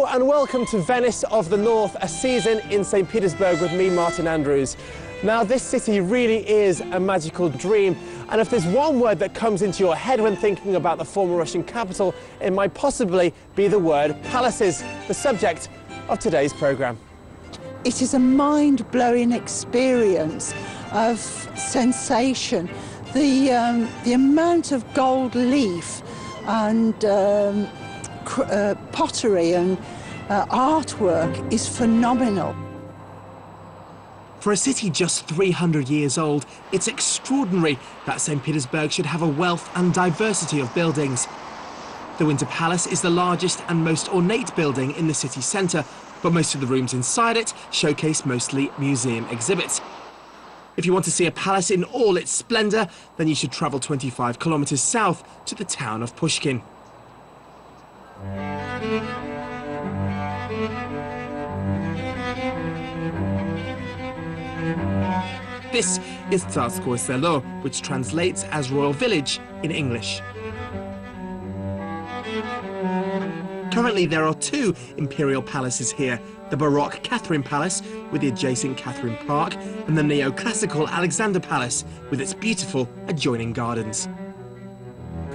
Hello and welcome to Venice of the North, a season in St. Petersburg with me, Martin Andrews. Now, this city really is a magical dream, and if there's one word that comes into your head when thinking about the former Russian capital, it might possibly be the word palaces, the subject of today's programme. It is a mind-blowing experience of sensation. The amount of gold leaf and pottery and artwork is phenomenal. For a city just 300 years old, it's extraordinary that St. Petersburg should have a wealth and diversity of buildings. The Winter Palace is the largest and most ornate building in the city centre, but most of the rooms inside it showcase mostly museum exhibits. If you want to see a palace in all its splendour, then you should travel 25 kilometres south to the town of Pushkin. This is Tsarskoye Selo, which translates as Royal Village in English. Currently there are two imperial palaces here, the Baroque Catherine Palace with the adjacent Catherine Park and the neoclassical Alexander Palace with its beautiful adjoining gardens.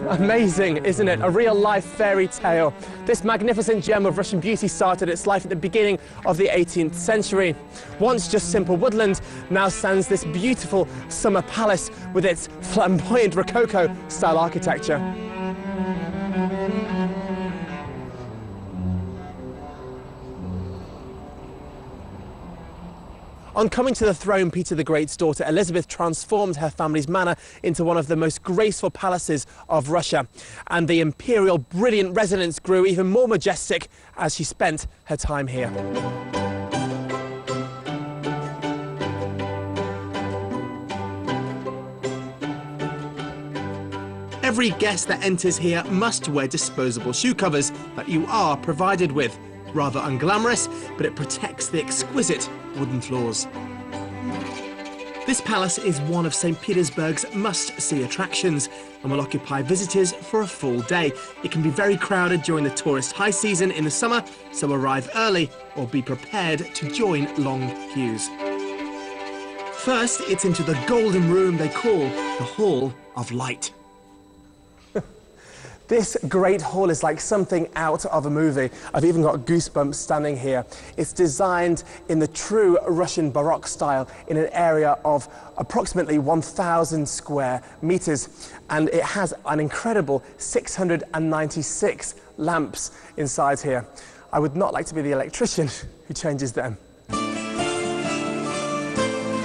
Amazing, isn't it? A real-life fairy tale. This magnificent gem of Russian beauty started its life at the beginning of the 18th century. Once just simple woodland, now stands this beautiful summer palace with its flamboyant Rococo-style architecture. On coming to the throne, Peter the Great's daughter Elizabeth transformed her family's manor into one of the most graceful palaces of Russia, and the imperial brilliant residence grew even more majestic as she spent her time here. Every guest that enters here must wear disposable shoe covers that you are provided with. Rather unglamorous, but it protects the exquisite wooden floors. This palace is one of St. Petersburg's must-see attractions and will occupy visitors for a full day. It can be very crowded during the tourist high season in the summer, so arrive early or be prepared to join long queues. First, it's into the golden room they call the Hall of Light. This great hall is like something out of a movie. I've even got goosebumps standing here. It's designed in the true Russian Baroque style in an area of approximately 1,000 square meters. And it has an incredible 696 lamps inside here. I would not like to be the electrician who changes them.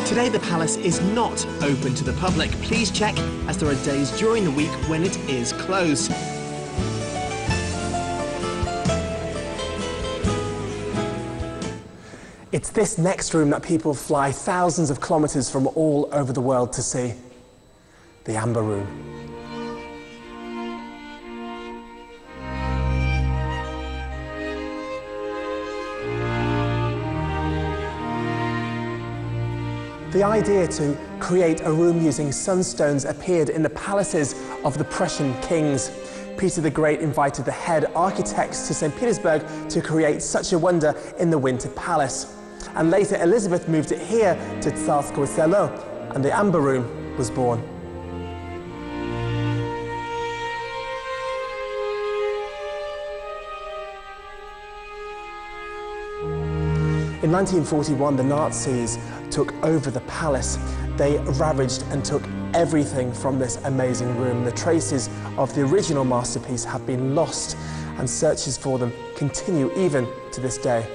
Today the palace is not open to the public. Please check, as there are days during the week when it is closed. It's this next room that people fly thousands of kilometres from all over the world to see. The Amber Room. The idea to create a room using sunstones appeared in the palaces of the Prussian kings. Peter the Great invited the head architects to St. Petersburg to create such a wonder in the Winter Palace. And later Elizabeth moved it here to Tsarskoye Selo, and the Amber Room was born. In 1941, the Nazis took over the palace. They ravaged and took everything from this amazing room. The traces of the original masterpiece have been lost, and searches for them continue even to this day.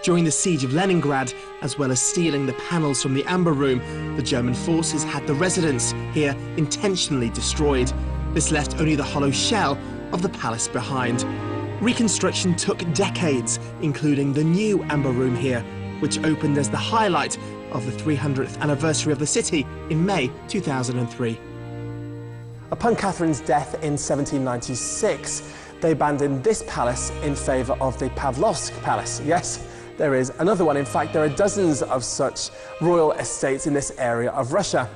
During the siege of Leningrad, as well as stealing the panels from the Amber Room, the German forces had the residence here intentionally destroyed. This left only the hollow shell of the palace behind. Reconstruction took decades, including the new Amber Room here, which opened as the highlight of the 300th anniversary of the city in May 2003. Upon Catherine's death in 1796, they abandoned this palace in favour of the Pavlovsk Palace. Yes, there is another one. In fact, there are dozens of such royal estates in this area of Russia.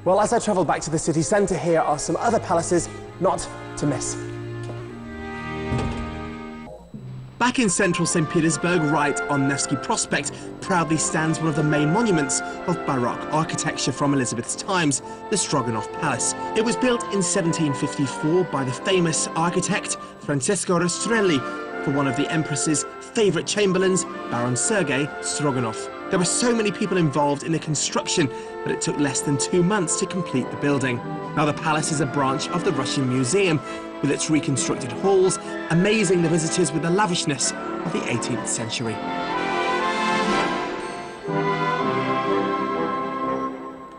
Well, as I travel back to the city centre, here are some other palaces not to miss. Back in central St. Petersburg, right on Nevsky Prospect, proudly stands one of the main monuments of Baroque architecture from Elizabeth's times, the Stroganov Palace. It was built in 1754 by the famous architect Francesco Rastrelli for one of the Empress's favourite chamberlains, Baron Sergei Stroganov. There were so many people involved in the construction that it took less than 2 months to complete the building. Now the palace is a branch of the Russian Museum, with its reconstructed halls, amazing the visitors with the lavishness of the 18th century.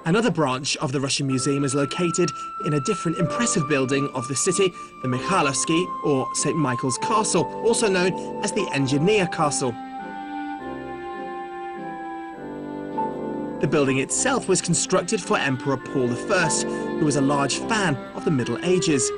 Another branch of the Russian Museum is located in a different impressive building of the city, the Mikhailovsky, or St. Michael's Castle, also known as the Engineer Castle. The building itself was constructed for Emperor Paul I, who was a large fan of the Middle Ages.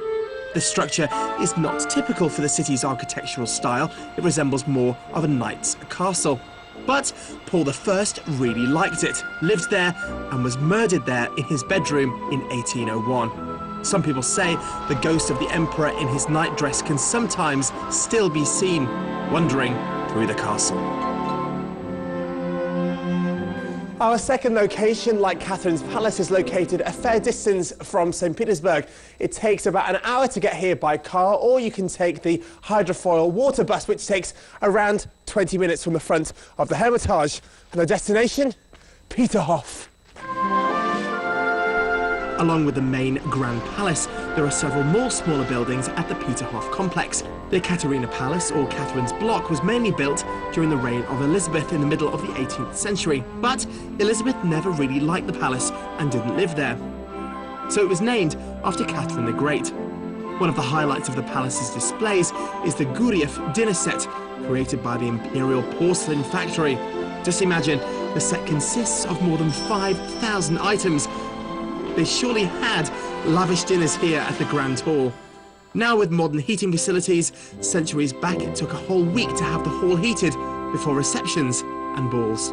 The structure is not typical for the city's architectural style. It resembles more of a knight's castle. But Paul I really liked it, lived there, and was murdered there in his bedroom in 1801. Some people say the ghost of the emperor in his nightdress can sometimes still be seen wandering through the castle. Our second location, like Catherine's Palace, is located a fair distance from St. Petersburg. It takes about an hour to get here by car, or you can take the hydrofoil water bus, which takes around 20 minutes from the front of the Hermitage. And the destination? Peterhof. Along with the main Grand Palace, there are several more smaller buildings at the Peterhof complex. The Katerina Palace, or Catherine's Block, was mainly built during the reign of Elizabeth in the middle of the 18th century. But Elizabeth never really liked the palace and didn't live there. So it was named after Catherine the Great. One of the highlights of the palace's displays is the Guriev dinner set, created by the Imperial Porcelain Factory. Just imagine, the set consists of more than 5,000 items. They surely had lavish dinners here at the Grand Hall. Now with modern heating facilities, centuries back it took a whole week to have the hall heated before receptions and balls.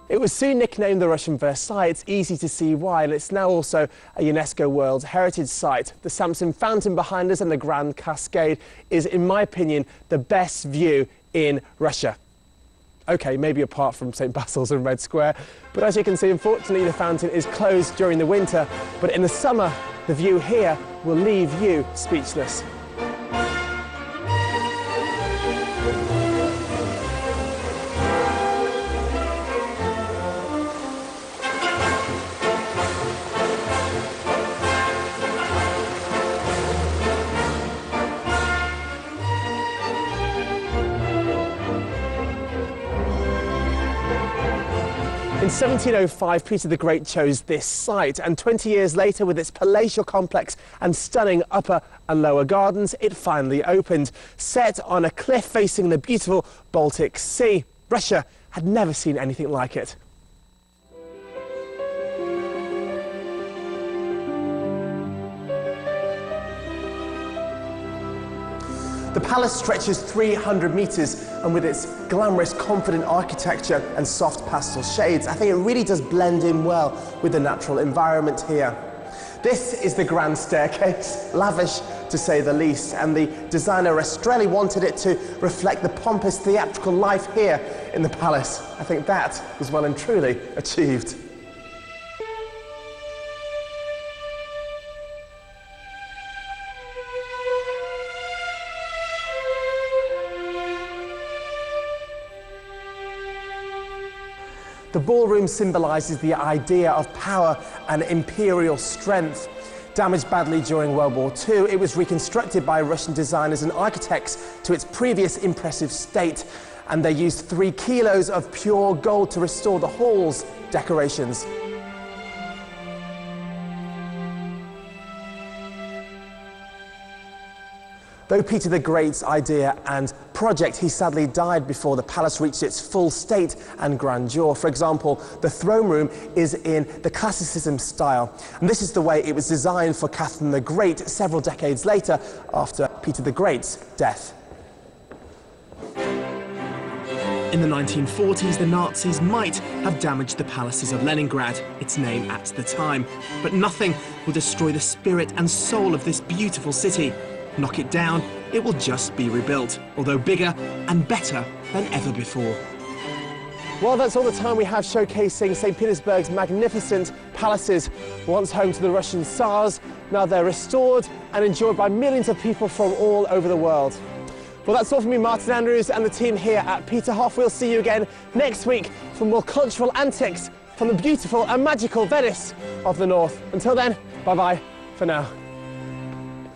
It was soon nicknamed the Russian Versailles. It's easy to see why, and it's now also a UNESCO World Heritage Site. The Samson Fountain behind us and the Grand Cascade is, in my opinion, the best view in Russia. Okay, maybe apart from St. Basil's and Red Square, but as you can see, unfortunately, the fountain is closed during the winter, but in the summer, the view here will leave you speechless. In 1705, Peter the Great chose this site, and 20 years later, with its palatial complex and stunning upper and lower gardens, it finally opened. Set on a cliff facing the beautiful Baltic Sea, Russia had never seen anything like it. The palace stretches 300 metres, and with its glamorous, confident architecture and soft pastel shades, I think it really does blend in well with the natural environment here. This is the grand staircase, lavish to say the least, and the designer Rastrelli wanted it to reflect the pompous theatrical life here in the palace. I think that was well and truly achieved. The ballroom symbolises the idea of power and imperial strength. Damaged badly during World War II, it was reconstructed by Russian designers and architects to its previous impressive state, and they used 3 kilos of pure gold to restore the hall's decorations. Though Peter the Great's idea and project, he sadly died before the palace reached its full state and grandeur. For example, the throne room is in the classicism style, and this is the way it was designed for Catherine the Great several decades later after Peter the Great's death. In the 1940s, the Nazis might have damaged the palaces of Leningrad, its name at the time, but nothing will destroy the spirit and soul of this beautiful city. knock it down, it will just be rebuilt, although bigger and better than ever before. Well, that's all the time we have showcasing St. Petersburg's magnificent palaces, once home to the Russian Tsars. Now they're restored and enjoyed by millions of people from all over the world. Well, that's all from me, Martin Andrews, and the team here at Peterhof. We'll see you again next week for more cultural antics from the beautiful and magical Venice of the North. Until then, bye-bye for now.